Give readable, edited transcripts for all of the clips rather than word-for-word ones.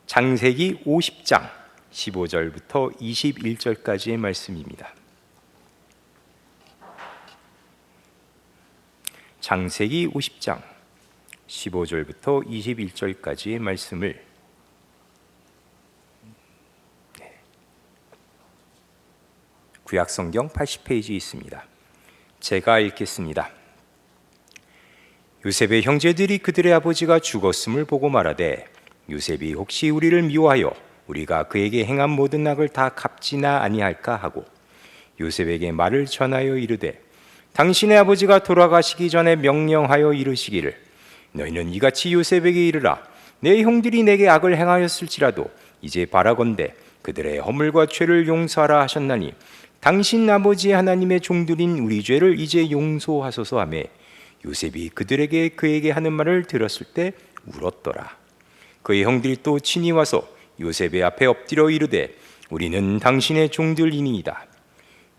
창세기 50장 15절부터 21절까지의 말씀입니다. 창세기 50장 15절부터 21절까지의 말씀을 구약성경 80페이지 있습니다. 제가 읽겠습니다. 요셉의 형제들이 그들의 아버지가 죽었음을 보고 말하되 요셉이 혹시 우리를 미워하여 우리가 그에게 행한 모든 악을 다 갚지나 아니할까 하고 요셉에게 말을 전하여 이르되 당신의 아버지가 돌아가시기 전에 명령하여 이르시기를 너희는 이같이 요셉에게 이르라 내 형들이 내게 악을 행하였을지라도 이제 바라건대 그들의 허물과 죄를 용서하라 하셨나니 당신 아버지 하나님의 종들인 우리 죄를 이제 용서하소서 하며 요셉이 그에게 하는 말을 들었을 때 울었더라. 그의 형들이 또 친히 와서 요셉의 앞에 엎드려 이르되 우리는 당신의 종들이니이다.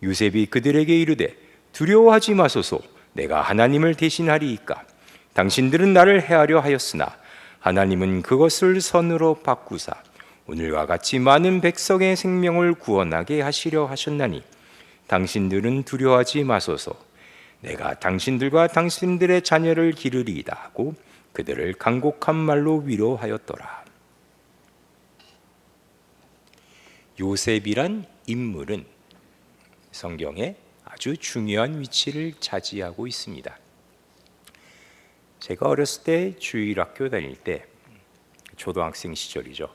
요셉이 그들에게 이르되 두려워하지 마소서 내가 하나님을 대신하리이까. 당신들은 나를 해하려 하였으나 하나님은 그것을 선으로 바꾸사 오늘과 같이 많은 백성의 생명을 구원하게 하시려 하셨나니 당신들은 두려워하지 마소서 내가 당신들과 당신들의 자녀를 기르리이다 하고 그들을 간곡한 말로 위로하였더라. 요셉이란 인물은 성경에 아주 중요한 위치를 차지하고 있습니다. 제가 어렸을 때 주일학교 다닐 때 초등학생 시절이죠.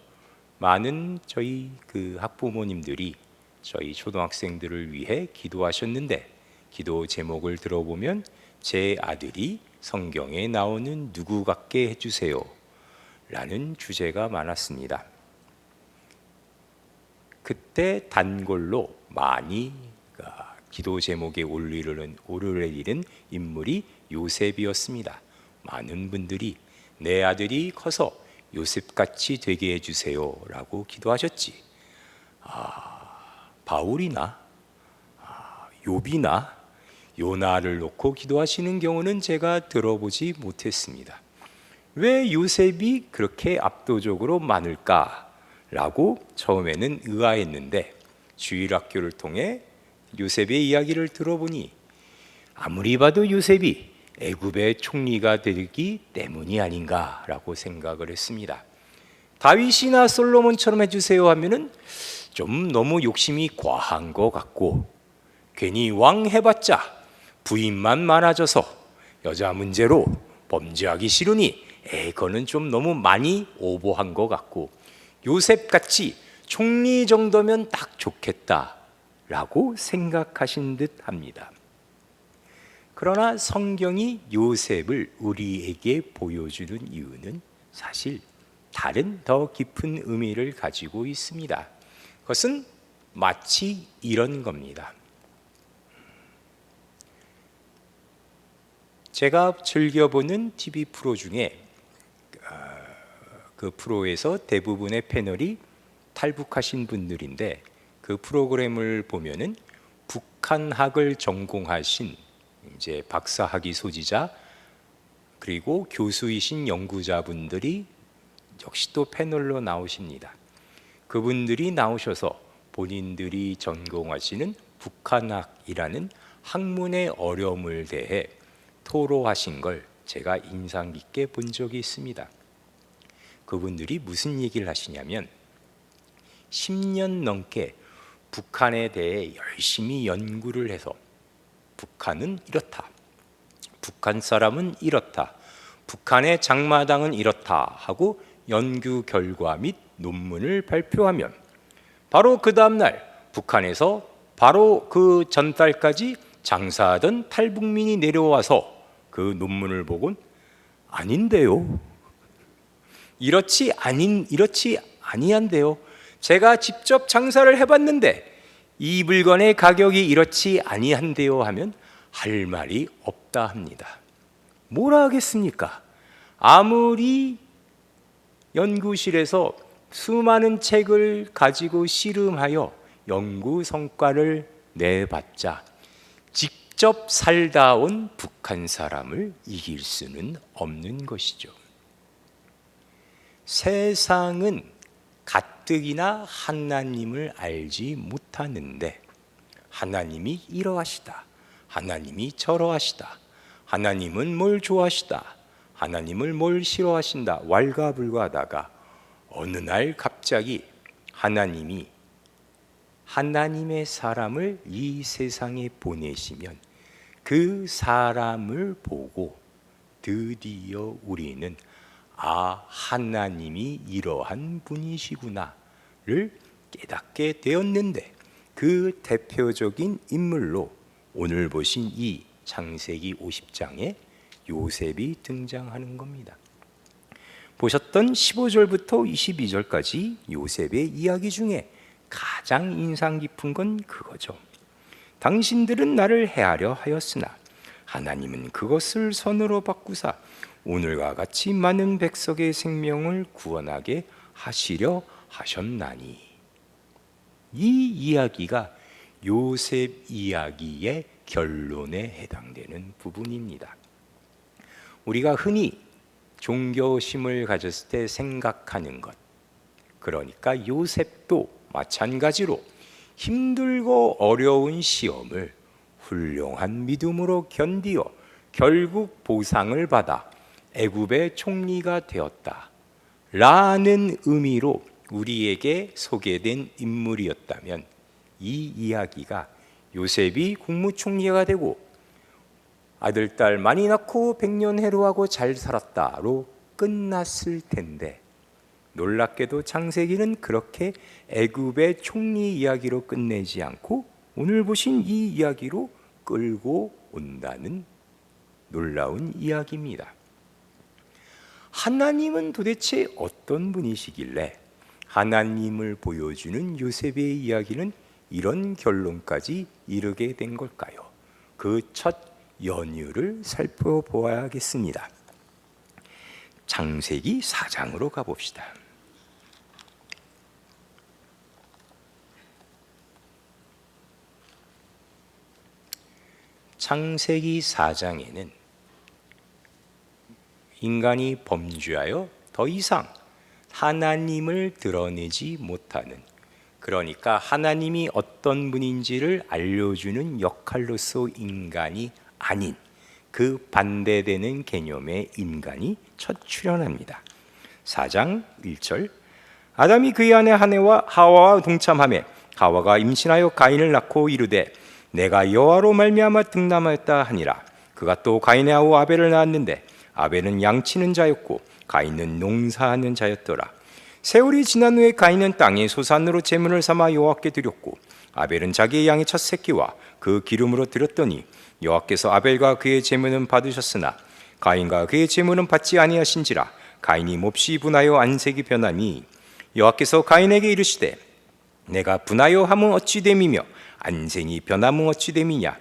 많은 저희 학부모님들이 저희 초등학생들을 위해 기도하셨는데 기도 제목을 들어보면 제 아들이 성경에 나오는 누구 같게 해주세요 라는 주제가 많았습니다. 그때 단골로 많이 기도 제목에 오르내리는 인물이 요셉이었습니다. 많은 분들이 내 아들이 커서 요셉같이 되게 해주세요 라고 기도하셨지. 바울이나 욥이나 요나를 놓고 기도하시는 경우는 제가 들어보지 못했습니다. 왜 요셉이 그렇게 압도적으로 많을까라고 처음에는 의아했는데 주일학교를 통해 요셉의 이야기를 들어보니 아무리 봐도 요셉이 애굽의 총리가 되기 때문이 아닌가라고 생각을 했습니다. 다윗이나 솔로몬처럼 해주세요 하면은 좀 너무 욕심이 과한 것 같고 괜히 왕 해봤자 부인만 많아져서 여자 문제로 범죄하기 싫으니 그거는 좀 너무 많이 오버한 것 같고 요셉같이 총리 정도면 딱 좋겠다라고 생각하신 듯 합니다. 그러나 성경이 요셉을 우리에게 보여주는 이유는 사실 다른 더 깊은 의미를 가지고 있습니다. 그것은 마치 이런 겁니다. 제가 즐겨보는 TV 프로 중에 그 프로에서 대부분의 패널이 탈북하신 분들인데 그 프로그램을 보면은 북한학을 전공하신 이제 박사학위 소지자 그리고 교수이신 연구자분들이 역시 또 패널로 나오십니다. 그분들이 나오셔서 본인들이 전공하시는 북한학이라는 학문의 어려움을 대해 토로하신 걸 제가 인상 깊게 본 적이 있습니다. 그분들이 무슨 얘기를 하시냐면 10년 넘게 북한에 대해 열심히 연구를 해서 북한은 이렇다, 북한 사람은 이렇다, 북한의 장마당은 이렇다 하고 연구 결과 및 논문을 발표하면 바로 그 다음날 북한에서 바로 그 전달까지 장사하던 탈북민이 내려와서 그 논문을 보곤 아닌데요, 이렇지 아니한데요, 제가 직접 장사를 해봤는데 이 물건의 가격이 이렇지 아니한데요 하면 할 말이 없다 합니다. 뭐라 하겠습니까? 아무리 연구실에서 수많은 책을 가지고 씨름하여 연구 성과를 내봤자 직접 살다 온 북한 사람을 이길 수는 없는 것이죠. 세상은 가뜩이나 하나님을 알지 못하는데 하나님이 이러하시다, 하나님이 저러하시다, 하나님은 뭘 좋아하시다, 하나님을 뭘 싫어하신다 왈가불가하다가 어느 날 갑자기 하나님이 하나님의 사람을 이 세상에 보내시면 그 사람을 보고 드디어 우리는 하나님이 이러한 분이시구나를 깨닫게 되었는데, 그 대표적인 인물로 오늘 보신 이 창세기 50장에 요셉이 등장하는 겁니다. 보셨던 15절부터 22절까지 요셉의 이야기 중에 가장 인상 깊은 건 그거죠. 당신들은 나를 해하려 하였으나 하나님은 그것을 선으로 바꾸사 오늘과 같이 많은 백성의 생명을 구원하게 하시려 하셨나니. 이 이야기가 요셉 이야기의 결론에 해당되는 부분입니다. 우리가 흔히 종교심을 가졌을 때 생각하는 것, 그러니까 요셉도 마찬가지로 힘들고 어려운 시험을 훌륭한 믿음으로 견디어 결국 보상을 받아 애굽의 총리가 되었다 라는 의미로 우리에게 소개된 인물이었다면, 이 이야기가 요셉이 국무총리가 되고 아들 딸 많이 낳고 백년해로하고 잘 살았다로 끝났을 텐데, 놀랍게도 창세기는 그렇게 애굽의 총리 이야기로 끝내지 않고 오늘 보신 이 이야기로 끌고 온다는 놀라운 이야기입니다. 하나님은 도대체 어떤 분이시길래 하나님을 보여주는 요셉의 이야기는 이런 결론까지 이르게 된 걸까요? 그 첫 연유를 살펴보아야겠습니다. 창세기 4장으로 가봅시다. 창세기 4장에는 인간이 범죄하여 더 이상 하나님을 드러내지 못하는, 그러니까 하나님이 어떤 분인지를 알려주는 역할로서 인간이 아닌 그 반대되는 개념의 인간이 첫 출현합니다. 4장 1절, 아담이 그의 아내 하와와 동참하매 하와가 임신하여 가인을 낳고 이르되 내가 여호와로 말미암아 득남하였다 하니라. 그가 또 가인의 아우 아벨을 낳았는데 아벨은 양치는 자였고 가인은 농사하는 자였더라. 세월이 지난 후에 가인은 땅의 소산으로 제물을 삼아 여호와께 드렸고 아벨은 자기의 양의 첫 새끼와 그 기름으로 드렸더니 여호와께서 아벨과 그의 제물은 받으셨으나 가인과 그의 제물은 받지 아니하신지라. 가인이 몹시 분하여 안색이 변하니 여호와께서 가인에게 이르시되 내가 분하여 함은 어찌 됨이며 안색이 변함은 어찌 됨이냐.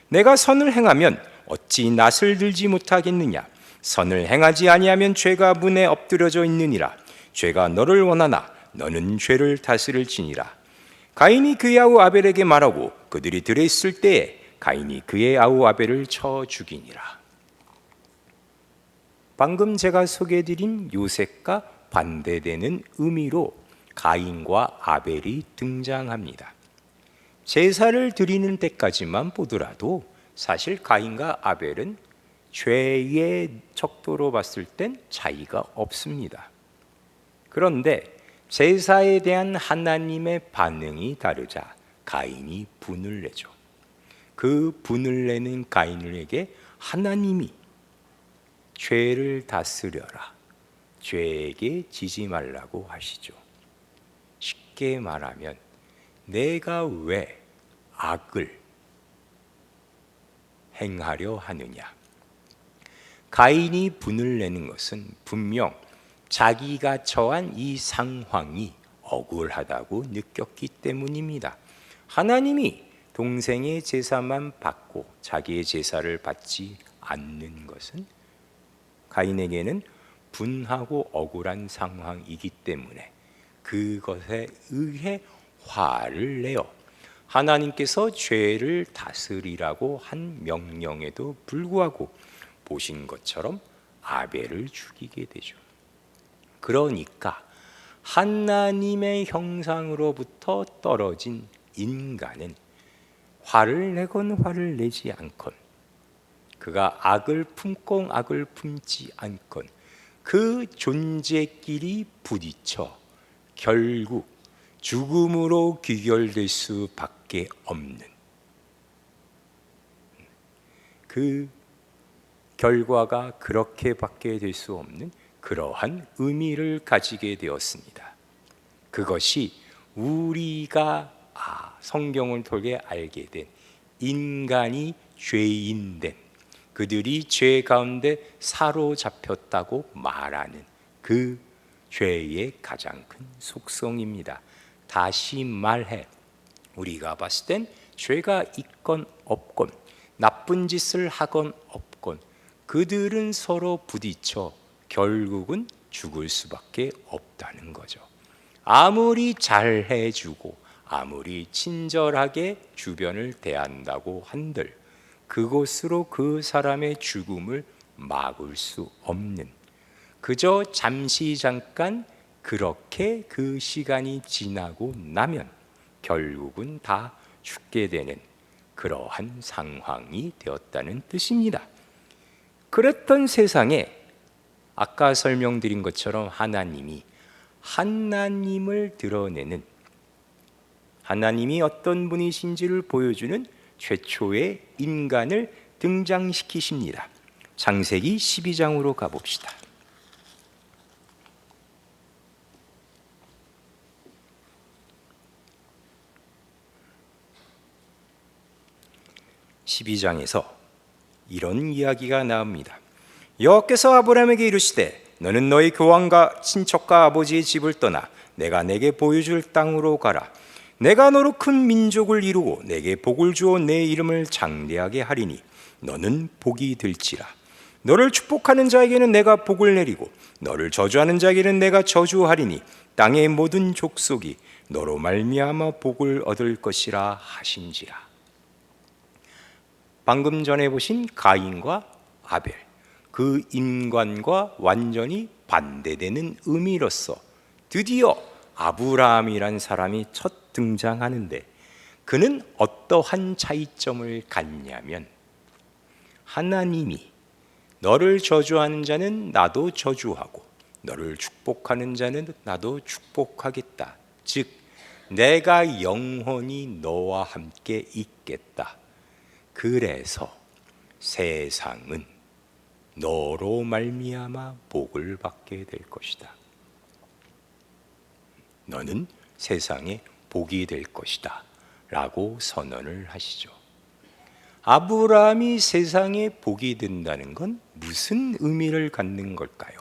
내가 선을 행하면 어찌 낯을 들지 못하겠느냐. 선을 행하지 아니하면 죄가 문에 엎드려져 있느니라. 죄가 너를 원하나 너는 죄를 다스릴지니라. 가인이 그의 아우 아벨에게 말하고 그들이 들에 있을 때에 가인이 그의 아우 아벨을 쳐 죽이니라. 방금 제가 소개해드린 요셉과 반대되는 의미로 가인과 아벨이 등장합니다. 제사를 드리는 때까지만 보더라도 사실 가인과 아벨은 죄의 척도로 봤을 땐 차이가 없습니다. 그런데 제사에 대한 하나님의 반응이 다르자 가인이 분을 내죠. 그 분을 내는 가인에게 하나님이 죄를 다스려라, 죄에게 지지 말라고 하시죠. 쉽게 말하면 내가 왜 악을 행하려 하느냐. 가인이 분을 내는 것은 분명 자기가 처한 이 상황이 억울하다고 느꼈기 때문입니다. 하나님이 동생의 제사만 받고 자기의 제사를 받지 않는 것은 가인에게는 분하고 억울한 상황이기 때문에 그것에 의해 화를 내어 하나님께서 죄를 다스리라고 한 명령에도 불구하고 보신 것처럼 아벨을 죽이게 되죠. 그러니까 하나님의 형상으로부터 떨어진 인간은 화를 내건 화를 내지 않건, 그가 악을 품건 악을 품지 않건 그 존재끼리 부딪혀 결국 죽음으로 귀결될 수밖에 없는, 그 결과가 그렇게밖에 될 수 없는 그러한 의미를 가지게 되었습니다. 그것이 우리가 성경을 통해 알게 된 인간이 죄인된, 그들이 죄 가운데 사로잡혔다고 말하는 그 죄의 가장 큰 속성입니다. 다시 말해 우리가 봤을 땐 죄가 있건 없건, 나쁜 짓을 하건 없건, 그들은 서로 부딪혀 결국은 죽을 수밖에 없다는 거죠. 아무리 잘해주고 아무리 친절하게 주변을 대한다고 한들 그것으로 그 사람의 죽음을 막을 수 없는, 그저 잠시 잠깐 그렇게 그 시간이 지나고 나면 결국은 다 죽게 되는 그러한 상황이 되었다는 뜻입니다. 그랬던 세상에 아까 설명드린 것처럼 하나님을 드러내는, 하나님이 어떤 분이신지를 보여주는 최초의 인간을 등장시키십니다. 창세기 12장으로 가봅시다. (12장에서) 이런 이야기가 나옵니다. 여호와께서 아브라함에게 이르시되 너는 너희 교환과 친척과 아버지의 집을 떠나 내가 내게 보여줄 땅으로 가라. 내가 너로 큰 민족을 이루고 내게 복을 주어 내 이름을 장대하게 하리니 너는 복이 될지라. 너를 축복하는 자에게는 내가 복을 내리고 너를 저주하는 자에게는 내가 저주하리니 땅의 모든 족속이 너로 말미암아 복을 얻을 것이라 하신지라. 방금 전에 보신 가인과 아벨, 그 인간과 완전히 반대되는 의미로서 드디어 아브라함이란 사람이 첫 등장하는데, 그는 어떠한 차이점을 갖냐면, 하나님이 너를 저주하는 자는 나도 저주하고 너를 축복하는 자는 나도 축복하겠다. 즉 내가 영원히 너와 함께 있겠다. 그래서 세상은 너로 말미암아 복을 받게 될 것이다. 너는 세상에 복이 될 것이다 라고 선언을 하시죠. 아브라함이 세상에 복이 된다는 건 무슨 의미를 갖는 걸까요?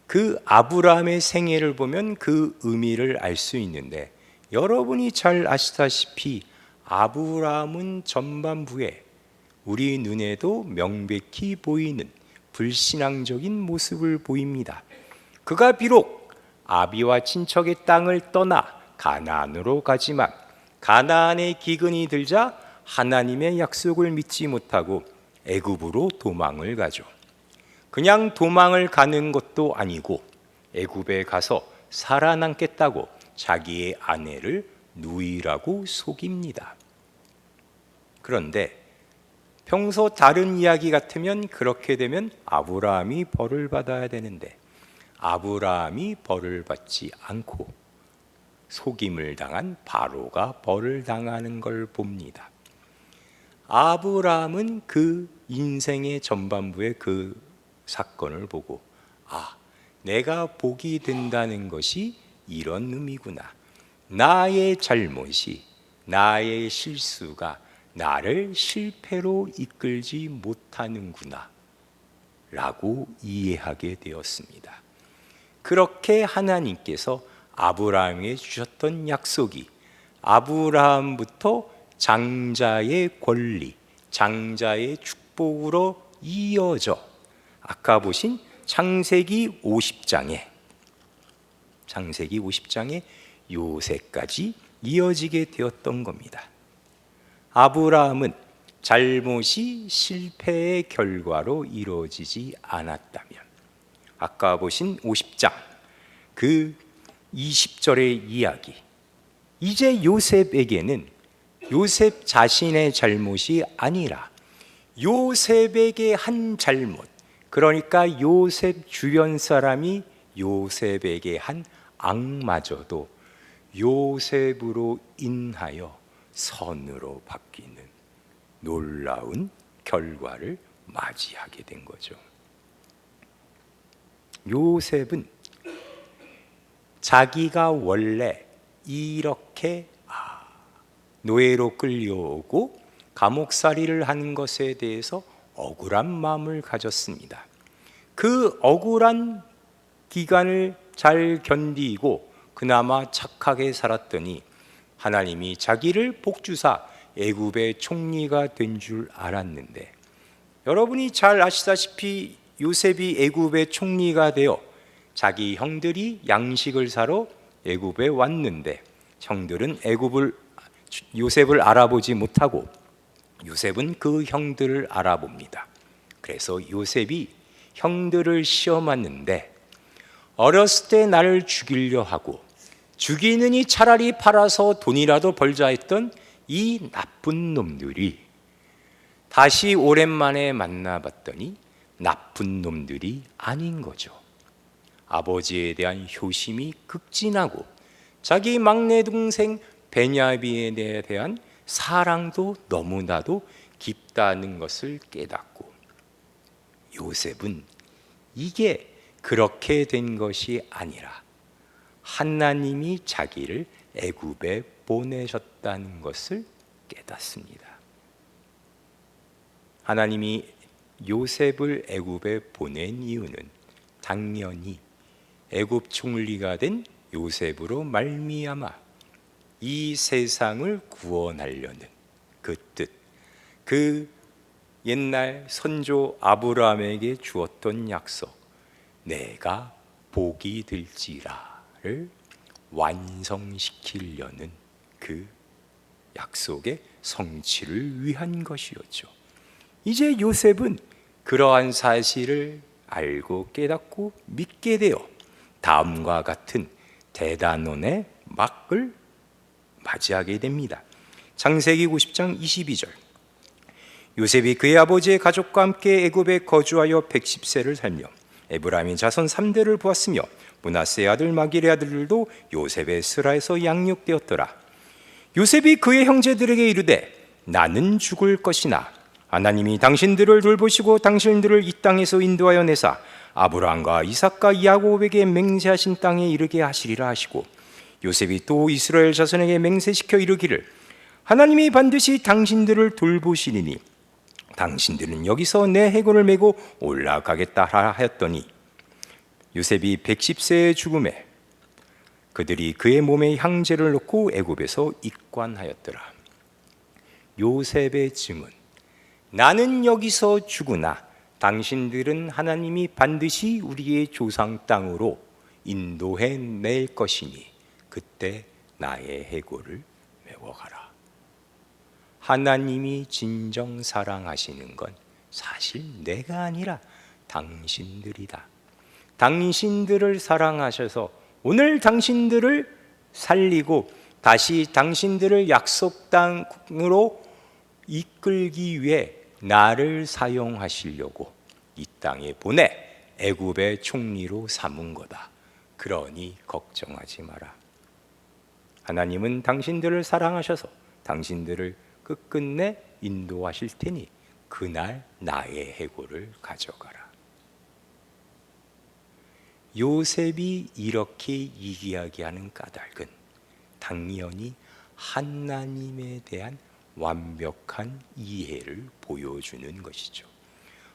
그 아브라함의 생애를 보면 그 의미를 알 수 있는데, 여러분이 잘 아시다시피 아브라함은 전반부에 우리 눈에도 명백히 보이는 불신앙적인 모습을 보입니다. 그가 비록 아비와 친척의 땅을 떠나 가나안으로 가지만 가나안의 기근이 들자 하나님의 약속을 믿지 못하고 애굽으로 도망을 가죠. 그냥 도망을 가는 것도 아니고 애굽에 가서 살아남겠다고 자기의 아내를 누이라고 속입니다. 그런데 평소 다른 이야기 같으면 그렇게 되면 아브라함이 벌을 받아야 되는데 아브라함이 벌을 받지 않고 속임을 당한 바로가 벌을 당하는 걸 봅니다. 아브라함은 그 인생의 전반부의 그 사건을 보고 내가 복이 된다는 것이 이런 의미구나. 나의 잘못이, 나의 실수가 나를 실패로 이끌지 못하는구나 라고 이해하게 되었습니다. 그렇게 하나님께서 아브라함에게 주셨던 약속이 아브라함부터 장자의 권리, 장자의 축복으로 이어져 아까 보신 창세기 50장에 요새까지 이어지게 되었던 겁니다. 아브라함은 잘못이 실패의 결과로 이루어지지 않았다면 아까 보신 50장 그 20절의 이야기. 이제 요셉에게는 요셉 자신의 잘못이 아니라 요셉에게 한 잘못, 그러니까 요셉 주변 사람이 요셉에게 한 악마저도 요셉으로 인하여 선으로 바뀌는 놀라운 결과를 맞이하게 된 거죠. 요셉은 자기가 원래 이렇게 노예로 끌려오고 감옥살이를 하는 것에 대해서 억울한 마음을 가졌습니다. 그 억울한 기간을 잘 견디고 그나마 착하게 살았더니 하나님이 자기를 복주사 애굽의 총리가 된 줄 알았는데, 여러분이 잘 아시다시피 요셉이 애굽의 총리가 되어 자기 형들이 양식을 사러 애굽에 왔는데 형들은 요셉을 알아보지 못하고 요셉은 그 형들을 알아봅니다. 그래서 요셉이 형들을 시험하는데 어렸을 때 나를 죽이려 하고 죽이느니 차라리 팔아서 돈이라도 벌자 했던 이 나쁜 놈들이 다시 오랜만에 만나봤더니 나쁜 놈들이 아닌 거죠. 아버지에 대한 효심이 극진하고 자기 막내 동생 베냐민에 대한 사랑도 너무나도 깊다는 것을 깨닫고, 요셉은 이게 그렇게 된 것이 아니라 하나님이 자기를 애굽에 보내셨다는 것을 깨닫습니다. 하나님이 요셉을 애굽에 보낸 이유는 당연히 애굽 총리가 된 요셉으로 말미암아 이 세상을 구원하려는 그 뜻, 그 옛날 선조 아브라함에게 주었던 약속, 내가 복이 될지라를 완성시키려는 그 약속의 성취를 위한 것이었죠. 이제 요셉은 그러한 사실을 알고 깨닫고 믿게 되어 다음과 같은 대단원의 막을 맞이하게 됩니다. 창세기 90장 22절. 요셉이 그의 아버지의 가족과 함께 애굽에 거주하여 110세를 살며 에브라임의 자손 3대를 보았으며 므낫세의 아들 마길의 아들들도 요셉의 스라에서 양육되었더라. 요셉이 그의 형제들에게 이르되 나는 죽을 것이나 하나님이 당신들을 돌보시고 당신들을 이 땅에서 인도하여 내사 아브라함과 이삭과 야곱에게 맹세하신 땅에 이르게 하시리라 하시고, 요셉이 또 이스라엘 자손에게 맹세시켜 이르기를 하나님이 반드시 당신들을 돌보시리니 당신들은 여기서 내 해골을 메고 올라가겠다 하였더니, 요셉이 110세의 죽음에 그들이 그의 몸에 향제를 놓고 애굽에서 입관하였더라. 요셉의 증언, 나는 여기서 죽으나 당신들은 하나님이 반드시 우리의 조상 땅으로 인도해 낼 것이니 그때 나의 해골을 메고 가라. 하나님이 진정 사랑하시는 건 사실 내가 아니라 당신들이다. 당신들을 사랑하셔서 오늘 당신들을 살리고 다시 당신들을 약속 땅으로 이끌기 위해 나를 사용하시려고 이 땅에 보내 애굽의 총리로 삼은 거다. 그러니 걱정하지 마라. 하나님은 당신들을 사랑하셔서 당신들을 끝끝내 인도하실 테니 그날 나의 해골을 가져가라. 요셉이 이렇게 이야기하는 까닭은 당연히 하나님에 대한 완벽한 이해를 보여주는 것이죠.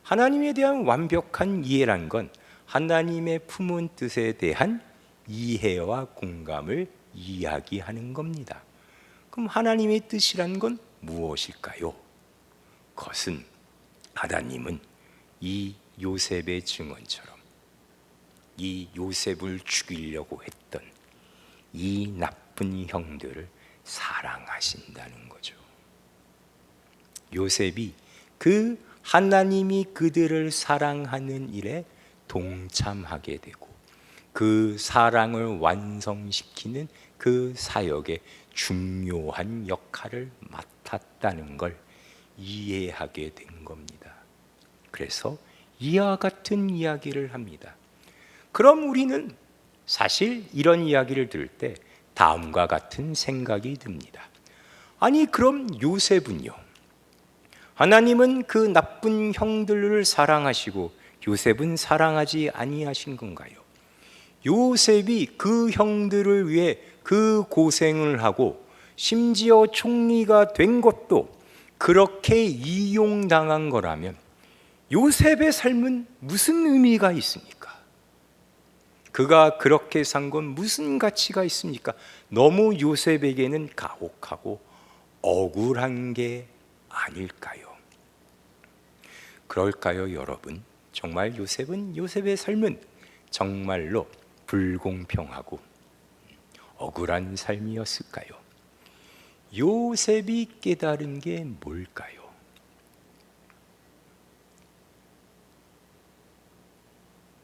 하나님에 대한 완벽한 이해란 건 하나님의 품은 뜻에 대한 이해와 공감을 이야기하는 겁니다. 그럼 하나님의 뜻이란 건 무엇일까요? 그것은 하나님은 이 요셉의 증언처럼 이 요셉을 죽이려고 했던 이 나쁜 형들을 사랑하신다는 거죠. 요셉이 그 하나님이 그들을 사랑하는 일에 동참하게 되고 그 사랑을 완성시키는 그 사역의 중요한 역할을 맡았다는 걸 이해하게 된 겁니다. 그래서 이와 같은 이야기를 합니다. 그럼 우리는 사실 이런 이야기를 들을 때 다음과 같은 생각이 듭니다. 아니, 그럼 요셉은요? 하나님은 그 나쁜 형들을 사랑하시고 요셉은 사랑하지 아니하신 건가요? 요셉이 그 형들을 위해 그 고생을 하고 심지어 총리가 된 것도 그렇게 이용당한 거라면 요셉의 삶은 무슨 의미가 있습니까? 그가 그렇게 산 건 무슨 가치가 있습니까? 너무 요셉에게는 가혹하고 억울한 게 아닐까요? 그럴까요, 여러분? 정말 요셉의 삶은 정말로 불공평하고 억울한 삶이었을까요? 요셉이 깨달은 게 뭘까요?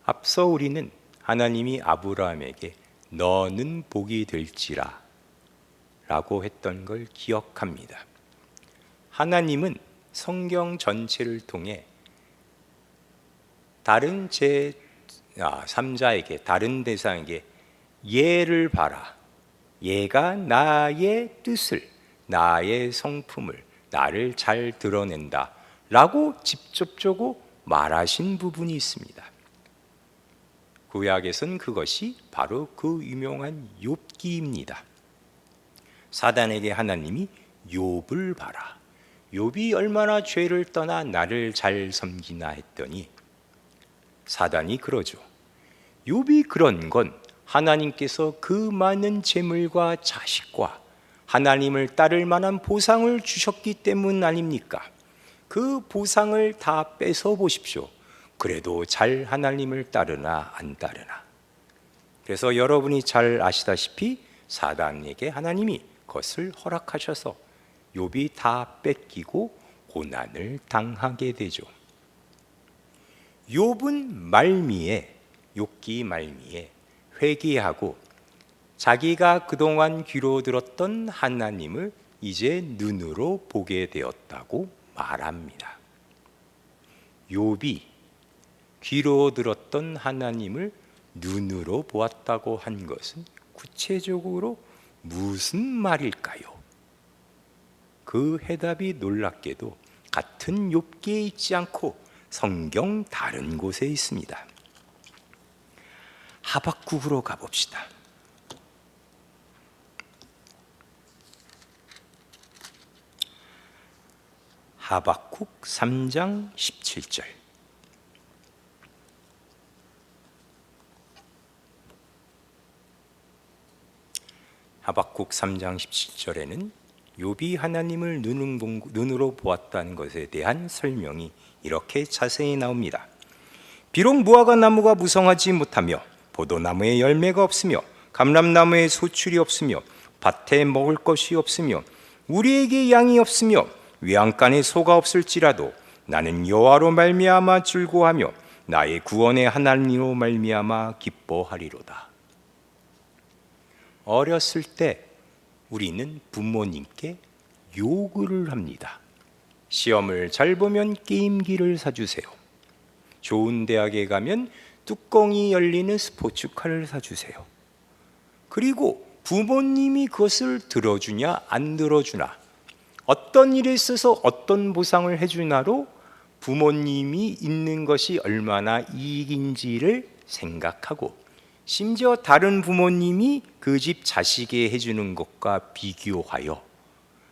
앞서 우리는 하나님이 아브라함에게 너는 복이 될지라 라고 했던 걸 기억합니다. 하나님은 성경 전체를 통해 다른 제3자에게, 다른 대상에게 얘를 봐라, 얘가 나의 뜻을, 나의 성품을, 나를 잘 드러낸다 라고 직접적으로 말하신 부분이 있습니다. 구약에선 그것이 바로 그 유명한 욥기입니다. 사단에게 하나님이 욥을 봐라, 욥이 얼마나 죄를 떠나 나를 잘 섬기나 했더니 사단이 그러죠. 욥이 그런 건 하나님께서 그 많은 재물과 자식과 하나님을 따를 만한 보상을 주셨기 때문 아닙니까? 그 보상을 다 뺏어 보십시오. 그래도 잘 하나님을 따르나 안 따르나. 그래서 여러분이 잘 아시다시피 사단에게 하나님이 그것을 허락하셔서 욥이 다 뺏기고 고난을 당하게 되죠. 욥은 욥기 말미에 회개하고 자기가 그동안 귀로 들었던 하나님을 이제 눈으로 보게 되었다고 말합니다. 욥이 귀로 들었던 하나님을 눈으로 보았다고 한 것은 구체적으로 무슨 말일까요? 그 해답이 놀랍게도 같은 욥기에 있지 않고 성경 다른 곳에 있습니다. 하박국으로 가봅시다. 하박국 3장 17절. 하박국 3장 17절에는 욥이 하나님을 눈으로 보았다는 것에 대한 설명이 이렇게 자세히 나옵니다. 비록 무화과 나무가 무성하지 못하며 포도나무에 열매가 없으며 감람나무에 소출이 없으며 밭에 먹을 것이 없으며 우리에게 양이 없으며 외양간에 소가 없을지라도 나는 여호와로 말미암아 즐거워하며 나의 구원의 하나님으로 말미암아 기뻐하리로다. 어렸을 때 우리는 부모님께 요구를 합니다. 시험을 잘 보면 게임기를 사주세요. 좋은 대학에 가면 뚜껑이 열리는 스포츠카를 사주세요. 그리고 부모님이 그것을 들어주냐 안 들어주나, 어떤 일에 있어서 어떤 보상을 해주나로 부모님이 있는 것이 얼마나 이익인지를 생각하고, 심지어 다른 부모님이 그 집 자식에 해주는 것과 비교하여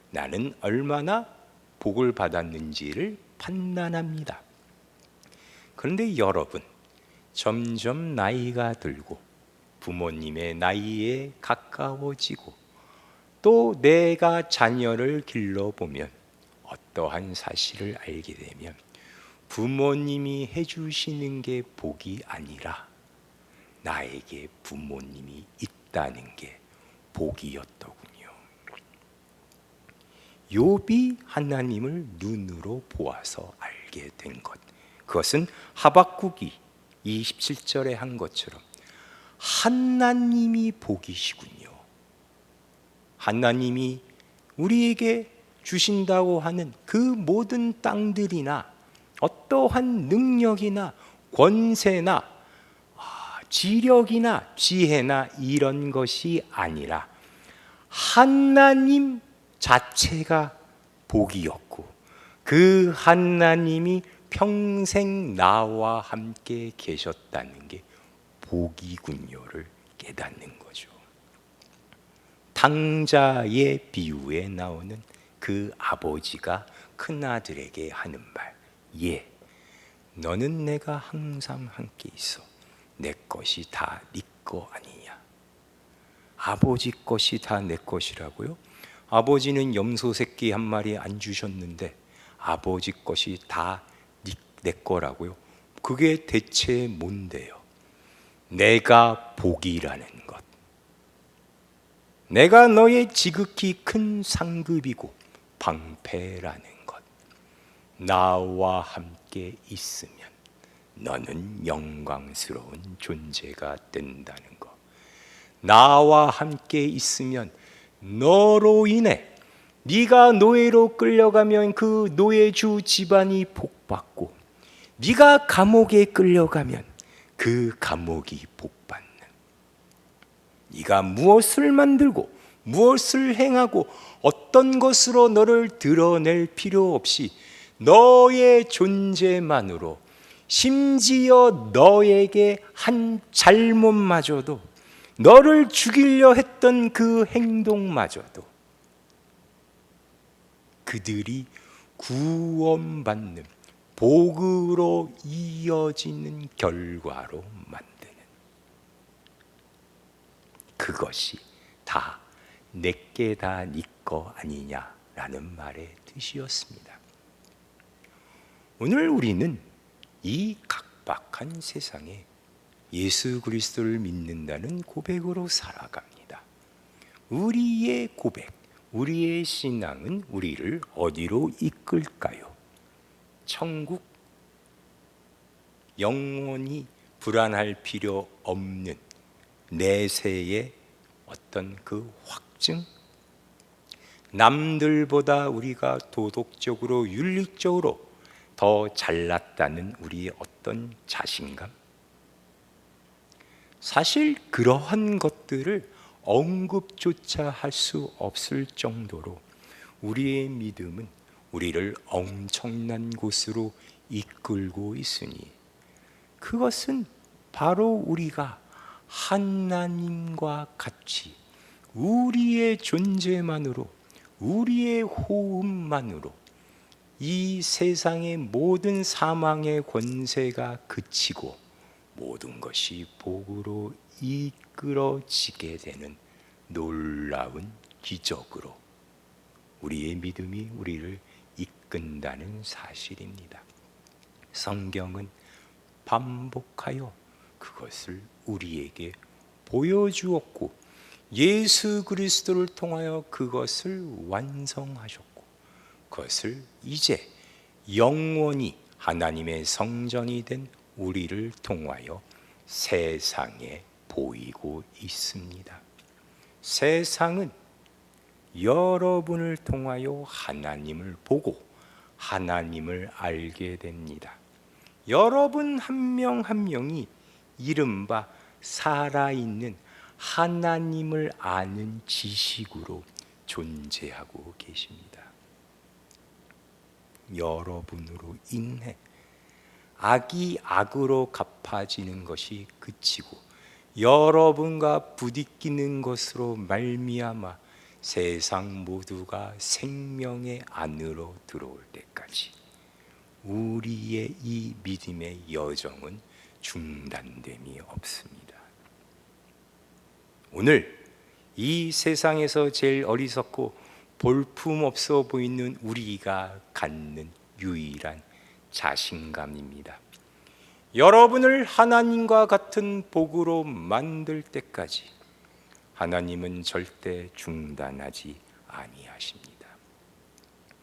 나는 얼마나 복을 받았는지를 판단합니다. 그런데 여러분, 점점 나이가 들고 부모님의 나이에 가까워지고 또 내가 자녀를 길러보면 어떠한 사실을 알게 되면 부모님이 해주시는 게 복이 아니라 나에게 부모님이 있다는 게 복이었더군요. 욥이 하나님을 눈으로 보아서 알게 된 것, 그것은 하박국이 27절에 한 것처럼 하나님이 복이시군요. 하나님이 우리에게 주신다고 하는 그 모든 땅들이나 어떠한 능력이나 권세나 지력이나 지혜나 이런 것이 아니라 하나님 자체가 복이었고, 그 하나님이 평생 나와 함께 계셨다는 게 복이군요를 깨닫는 거죠. 탕자의 비유에 나오는 그 아버지가 큰아들에게 하는 말, 예, 너는 내가 항상 함께 있어. 내 것이 다 네 거 아니냐. 아버지 것이 다 내 것이라고요? 아버지는 염소 새끼 한 마리 안 주셨는데 아버지 것이 다 내 거라고요? 그게 대체 뭔데요? 내가 복이라는 것, 내가 너의 지극히 큰 상급이고 방패라는 것, 나와 함께 있으면 너는 영광스러운 존재가 된다는 것, 나와 함께 있으면 너로 인해 네가 노예로 끌려가면 그 노예주 집안이 복받고, 네가 감옥에 끌려가면 그 감옥이 복받는, 네가 무엇을 만들고 무엇을 행하고 어떤 것으로 너를 드러낼 필요 없이 너의 존재만으로, 심지어 너에게 한 잘못마저도, 너를 죽이려 했던 그 행동마저도 그들이 구원받는 복으로 이어지는 결과로 만드는, 그것이 다 내게 다 네 거 아니냐라는 말의 뜻이었습니다. 오늘 우리는 이 각박한 세상에 예수 그리스도를 믿는다는 고백으로 살아갑니다. 우리의 고백, 우리의 신앙은 우리를 어디로 이끌까요? 천국, 영원히 불안할 필요 없는 내세의 어떤 그 확증, 남들보다 우리가 도덕적으로 윤리적으로 더 잘났다는 우리의 어떤 자신감, 사실 그러한 것들을 언급조차 할 수 없을 정도로 우리의 믿음은 우리를 엄청난 곳으로 이끌고 있으니, 그것은 바로 우리가 하나님과 같이 우리의 존재만으로, 우리의 호흡만으로 이 세상의 모든 사망의 권세가 그치고 모든 것이 복으로 이끌어지게 되는 놀라운 기적으로 우리의 믿음이 우리를 이끈다는 사실입니다. 성경은 반복하여 그것을 우리에게 보여주었고, 예수 그리스도를 통하여 그것을 완성하셨고, 그것을 이제 영원히 하나님의 성전이 된 우리를 통하여 세상에 보이고 있습니다. 세상은 여러분을 통하여 하나님을 보고 하나님을 알게 됩니다. 여러분 한 명 한 명이 이른바 살아있는 하나님을 아는 지식으로 존재하고 계십니다. 여러분으로 인해 악이 악으로 갚아지는 것이 그치고 여러분과 부딪히는 것으로 말미암아 세상 모두가 생명의 안으로 들어올 때까지 우리의 이 믿음의 여정은 중단됨이 없습니다. 오늘 이 세상에서 제일 어리석고 볼품없어 보이는 우리가 갖는 유일한 자신감입니다. 여러분을 하나님과 같은 복으로 만들 때까지 하나님은 절대 중단하지 아니하십니다.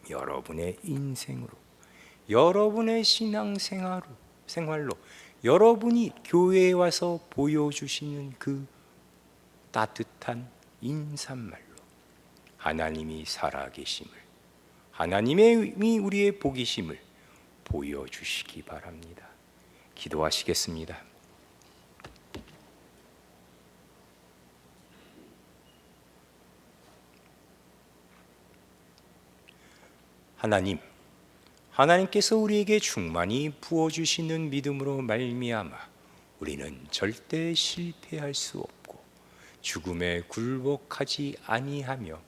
여러분의 인생으로, 여러분의 신앙생활로, 여러분이 교회에 와서 보여주시는 그 따뜻한 인사말로 하나님이 살아계심을, 하나님이 우리의 복이심을 보여주시기 바랍니다. 기도하시겠습니다. 하나님, 하나님께서 우리에게 충만히 부어주시는 믿음으로 말미암아 우리는 절대 실패할 수 없고 죽음에 굴복하지 아니하며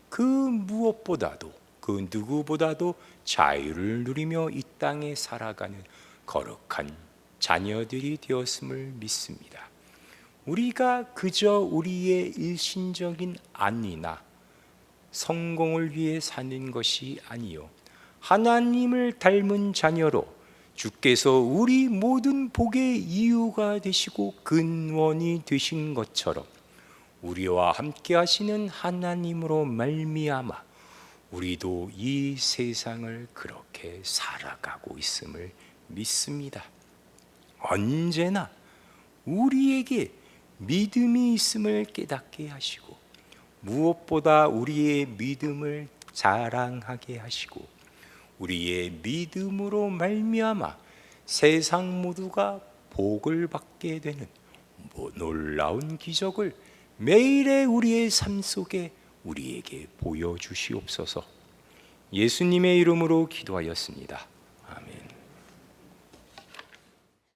그 무엇보다도 그 누구보다도 자유를 누리며 이 땅에 살아가는 거룩한 자녀들이 되었음을 믿습니다. 우리가 그저 우리의 일신적인 안위나 성공을 위해 사는 것이 아니요 하나님을 닮은 자녀로 주께서 우리 모든 복의 이유가 되시고 근원이 되신 것처럼 우리와 함께 하시는 하나님으로 말미암아 우리도 이 세상을 그렇게 살아가고 있음을 믿습니다. 언제나 우리에게 믿음이 있음을 깨닫게 하시고 무엇보다 우리의 믿음을 자랑하게 하시고 우리의 믿음으로 말미암아 세상 모두가 복을 받게 되는 놀라운 기적을 매일의 우리의 삶 속에 우리에게 보여주시옵소서. 예수님의 이름으로 기도하였습니다. 아멘.